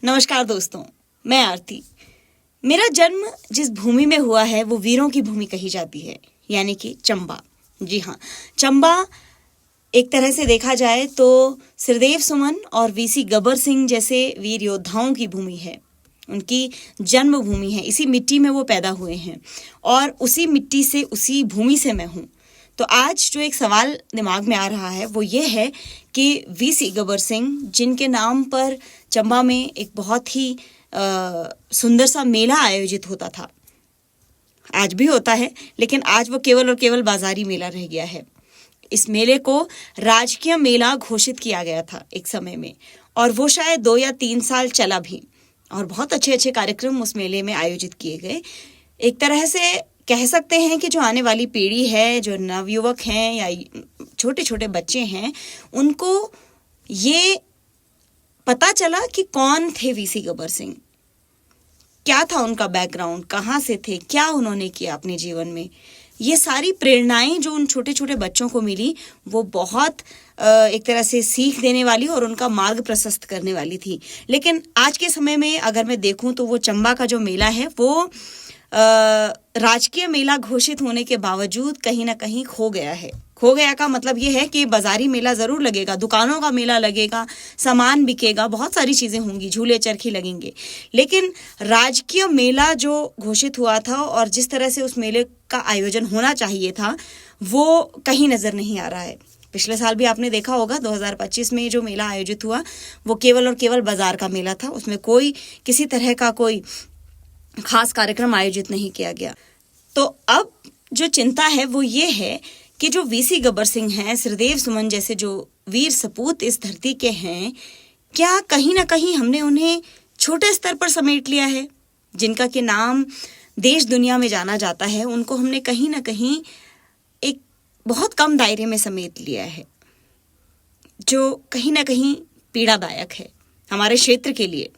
नमस्कार दोस्तों, मैं आरती। मेरा जन्म जिस भूमि में हुआ है वो वीरों की भूमि कही जाती है, यानी कि चंबा। जी हाँ, चंबा एक तरह से देखा जाए तो श्रीदेव सुमन और वीसी गब्बर सिंह जैसे वीर योद्धाओं की भूमि है। उनकी जन्मभूमि है, इसी मिट्टी में वो पैदा हुए हैं और उसी मिट्टी से, उसी भूमि से मैं हूँ। तो आज जो एक सवाल दिमाग में आ रहा है वो ये है कि वीसी गब्बर सिंह, जिनके नाम पर चंबा में एक बहुत ही सुंदर सा मेला आयोजित होता था, आज भी होता है, लेकिन आज वो केवल और केवल बाजारी मेला रह गया है। इस मेले को राजकीय मेला घोषित किया गया था एक समय में, और वो शायद 2 या 3 साल चला भी, और बहुत अच्छे अच्छे कार्यक्रम उस मेले में आयोजित किए गए। एक तरह से कह सकते हैं कि जो आने वाली पीढ़ी है, जो नवयुवक हैं या छोटे छोटे बच्चे हैं, उनको ये पता चला कि कौन थे वीसी गब्बर सिंह, क्या था उनका बैकग्राउंड, कहाँ से थे, क्या उन्होंने किया अपने जीवन में। ये सारी प्रेरणाएं जो उन छोटे छोटे बच्चों को मिली वो बहुत एक तरह से सीख देने वाली और उनका मार्ग प्रशस्त करने वाली थी। लेकिन आज के समय में अगर मैं देखूं तो वो चंबा का जो मेला है वो राजकीय मेला घोषित होने के बावजूद कहीं ना कहीं खो गया है। खो गया का मतलब ये है कि बाजारी मेला जरूर लगेगा, दुकानों का मेला लगेगा, सामान बिकेगा, बहुत सारी चीजें होंगी, झूले चरखी लगेंगे, लेकिन राजकीय मेला जो घोषित हुआ था और जिस तरह से उस मेले का आयोजन होना चाहिए था वो कहीं नजर नहीं आ रहा है। पिछले साल भी आपने देखा होगा, 2025 में जो मेला आयोजित हुआ वो केवल और केवल बाजार का मेला था, उसमें कोई किसी तरह का कोई खास कार्यक्रम आयोजित नहीं किया गया। तो अब जो चिंता है वो ये है कि जो वीसी गब्बर सिंह हैं, श्रीदेव सुमन जैसे जो वीर सपूत इस धरती के हैं, क्या कहीं ना कहीं हमने उन्हें छोटे स्तर पर समेट लिया है? जिनका के नाम देश दुनिया में जाना जाता है, उनको हमने कहीं ना कहीं एक बहुत कम दायरे में समेट लिया है, जो कहीं ना कहीं पीड़ादायक है हमारे क्षेत्र के लिए।